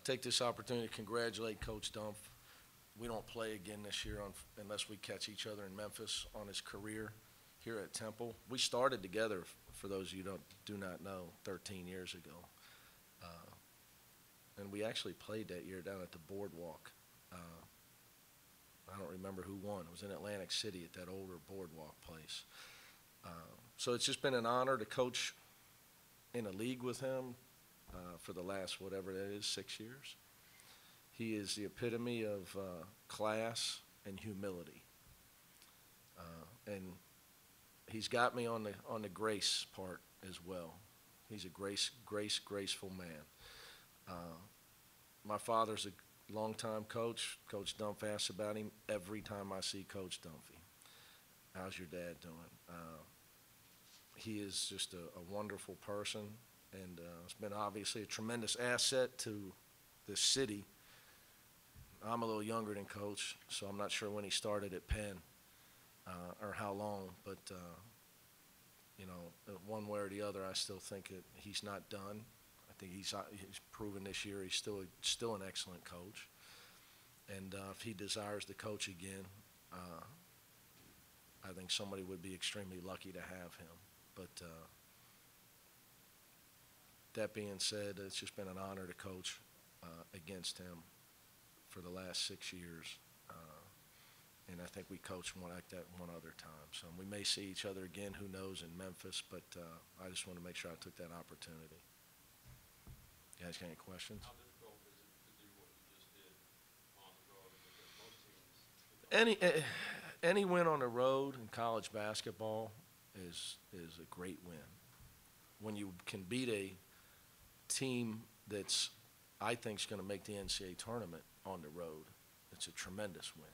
take this opportunity to congratulate Coach Dumpf. We don't play again this year unless we catch each other in Memphis on his career here at Temple. We started together, for those of you who do not know, 13 years ago. And we actually played that year down at the Boardwalk. I don't remember who won. It was in Atlantic City at that older Boardwalk place. So it's just been an honor to coach in a league with him for the last, whatever that is, 6 years. He is the epitome of class and humility. And he's got me on the grace part as well. He's a graceful man. My father's a longtime coach. Coach Dumpf asks about him every time I see Coach Dumphy. How's your dad doing? He is just a wonderful person, and it's been obviously a tremendous asset to this city. I'm a little younger than Coach, so I'm not sure when he started at Penn or how long, but you know, one way or the other, I still think that he's not done. I think he's proven this year he's still an excellent coach, and if he desires to coach again, I think somebody would be extremely lucky to have him. But that being said, it's just been an honor to coach against him for the last 6 years. And I think we coached one like that one other time. So we may see each other again, who knows, in Memphis, but I just want to make sure I took that opportunity. You guys got any questions? How difficult is it to do what you just did on the road? Because most teams Any win on the road in college basketball is a great win. When you can beat a team that's, I think, is going to make the NCAA tournament on the road, it's a tremendous win.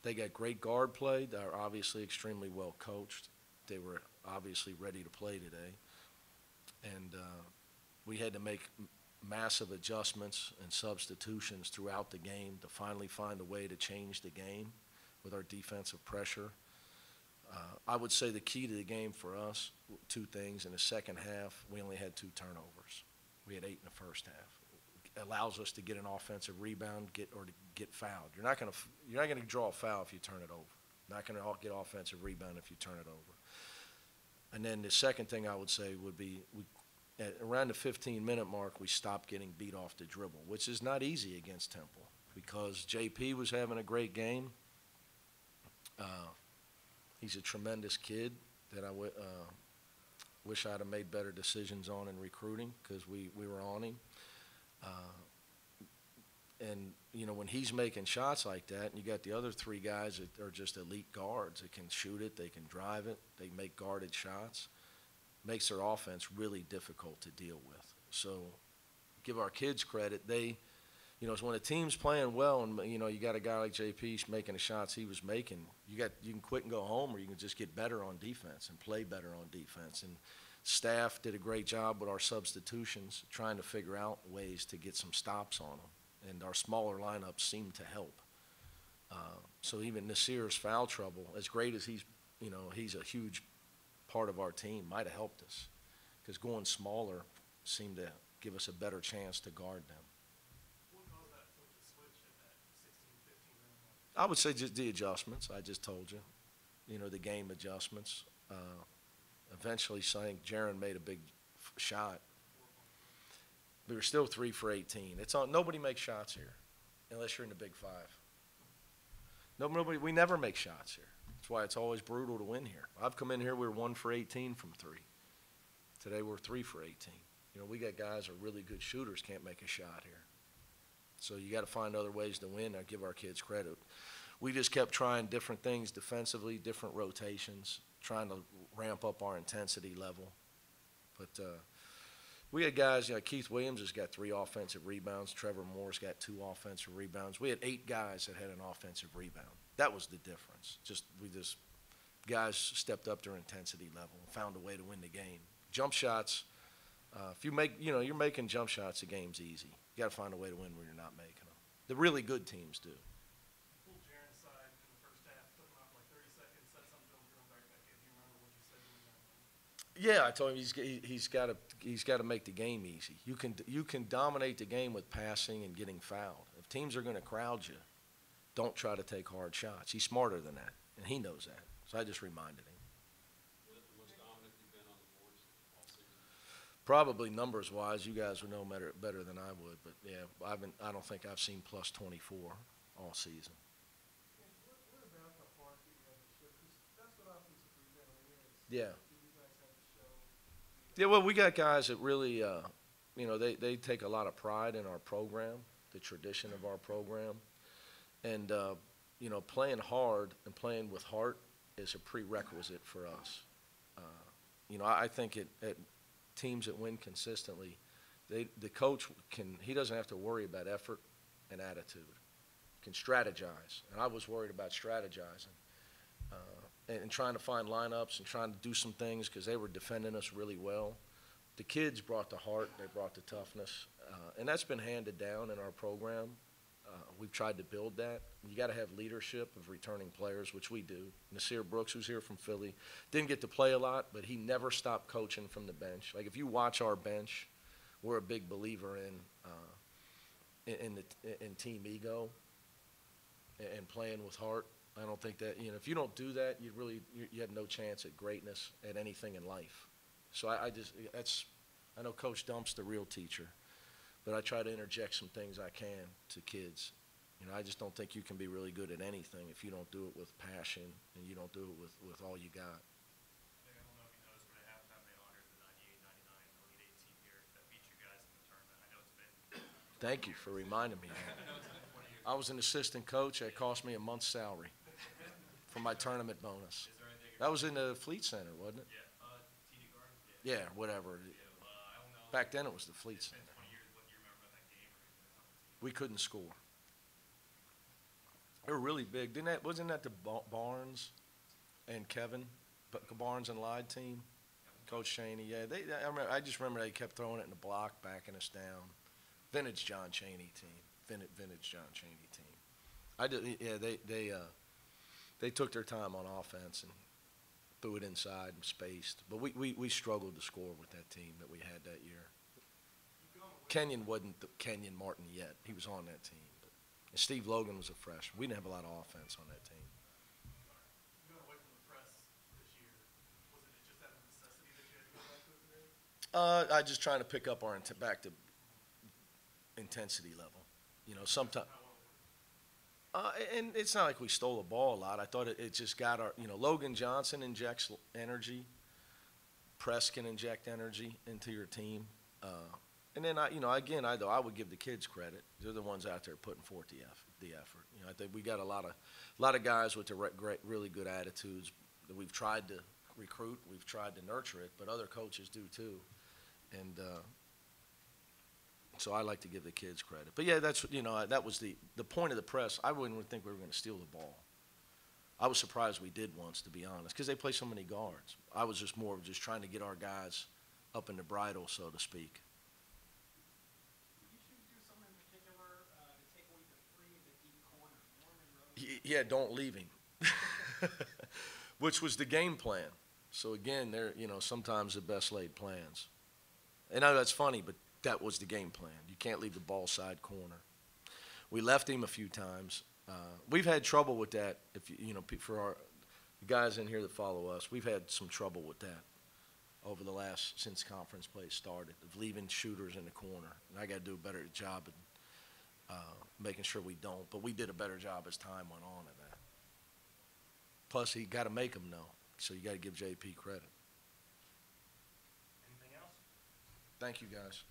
They got great guard play. They're obviously extremely well coached. They were obviously ready to play today. And we had to make massive adjustments and substitutions throughout the game to finally find a way to change the game with our defensive pressure. I would say the key to the game for us, two things. In the second half, we only had 2 turnovers. We had 8 in the first half. It allows us to get an offensive rebound, or to get fouled. You're not going to draw a foul if you turn it over. Not going to get offensive rebound if you turn it over. And then the second thing I would say would be, at around the 15-minute mark, we stopped getting beat off the dribble, which is not easy against Temple because JP was having a great game. He's a tremendous kid that I wish I'd have made better decisions on in recruiting because we were on him. And, you know, when he's making shots like that, and you got the other 3 guys that are just elite guards that can shoot it, they can drive it, they make guarded shots, makes their offense really difficult to deal with. So give our kids credit. They, you know, it's when a team's playing well and, you know, you got a guy like JP making the shots he was making, you can quit and go home, or you can just get better on defense and play better on defense. And staff did a great job with our substitutions, trying to figure out ways to get some stops on them. And our smaller lineups seem to help. So even Nasir's foul trouble, as great as he's a huge part of our team, might have helped us because going smaller seemed to give us a better chance to guard them. What caused that switch at that 16-15 minute mark? I would say just the adjustments. I just told you, you know, the game adjustments. Eventually, I think Jaron made a big shot. We were still 3 for 18. Nobody makes shots here unless you're in the Big 5. We never make shots here. That's why it's always brutal to win here. I've come in here, we were 1 for 18 from 3. Today we're 3 for 18. You know, we got guys that are really good shooters, can't make a shot here. So you got to find other ways to win. I give our kids credit. We just kept trying different things defensively, different rotations, trying to ramp up our intensity level. But we had guys, you know, Keith Williams has got 3 offensive rebounds. Trevor Moore's got 2 offensive rebounds. We had 8 guys that had an offensive rebound. That was the difference. Guys stepped up their intensity level and found a way to win the game. Jump shots, if you're making jump shots, the game's easy. You got to find a way to win when you're not making them. The really good teams do. Pulled Jaron aside in the first half, took him out for like 30 seconds, said something to him, drew him right back in. Do you remember what you said during that? Yeah, I told him he's got to make the game easy. You can dominate the game with passing and getting fouled. If teams are going to crowd you, don't try to take hard shots. He's smarter than that, and he knows that. So I just reminded him. Is that the most dominant you've been on the boards all season? Probably numbers wise, you guys would know better than I would. But yeah, I don't think I've seen plus 24 all season. What about the heart that you have to show? Because that's what offensive rebounding is. Yeah. You guys have to show. Yeah, well, we got guys that really, they take a lot of pride in our program, the tradition of our program. And, playing hard and playing with heart is a prerequisite for us. I think at teams that win consistently, the coach he doesn't have to worry about effort and attitude. Can strategize. And I was worried about strategizing and trying to find lineups and trying to do some things because they were defending us really well. The kids brought the heart, they brought the toughness, and that's been handed down in our program. We've tried to build that. You got to have leadership of returning players, which we do. Nasir Brooks, who's here from Philly, didn't get to play a lot, but he never stopped coaching from the bench. Like if you watch our bench, we're a big believer in team ego and playing with heart. I don't think that if you don't do that, you have no chance at greatness at anything in life. So I know Coach Dump's the real teacher. But I try to interject some things I can to kids. I just don't think you can be really good at anything if you don't do it with passion and you don't do it with all you got. I don't know if you noticed, but at halftime they honored the 98-99 Elite Eight team here that beat you guys in the tournament. I know it's been. Thank you for reminding me. I was an assistant coach. That cost me a month's salary for my tournament bonus. Is there anything? That was in the Fleet Center, wasn't it? Yeah. TD Garden. Yeah, whatever. I don't know. Back then it was the Fleet It's Center. been 20 years. What do you remember about that game? Or even the competition? We couldn't score. They were really big. Wasn't that the Barnes and Kevin, Barnes and Lyde team? Coach Chaney, yeah. I just remember they kept throwing it in the block, backing us down. Vintage John Chaney team. Vintage John Chaney team. They took their time on offense and threw it inside and spaced. But we struggled to score with that team that we had that year. Kenyon wasn't the Kenyon Martin yet. He was on that team. And Steve Logan was a freshman. We didn't have a lot of offense on that team. Going away from the press this year, was it just out of necessity that you had to go back to it today? I just trying to pick up our back to intensity level. Sometimes. And it's not like we stole the ball a lot. I thought it just got our. Logan Johnson injects energy. Press can inject energy into your team. And then I would give the kids credit. They're the ones out there putting forth the effort. I think we got a lot of guys with the really good attitudes that we've tried to recruit. We've tried to nurture it, but other coaches do too. And so I like to give the kids credit. But yeah, that was the point of the press. I wouldn't think we were going to steal the ball. I was surprised we did once, to be honest, because they play so many guards. I was just more of just trying to get our guys up in the bridle, so to speak. Yeah, don't leave him, which was the game plan. So again, sometimes the best laid plans. And I know that's funny, but that was the game plan. You can't leave the ball side corner. We left him a few times. We've had trouble with that. For our guys in here that follow us, we've had some trouble with that over the since conference play started, of leaving shooters in the corner. And I got to do a better job at making sure we don't, but we did a better job as time went on in that. Plus, you got to make them know, so you got to give JP credit. Anything else? Thank you, guys.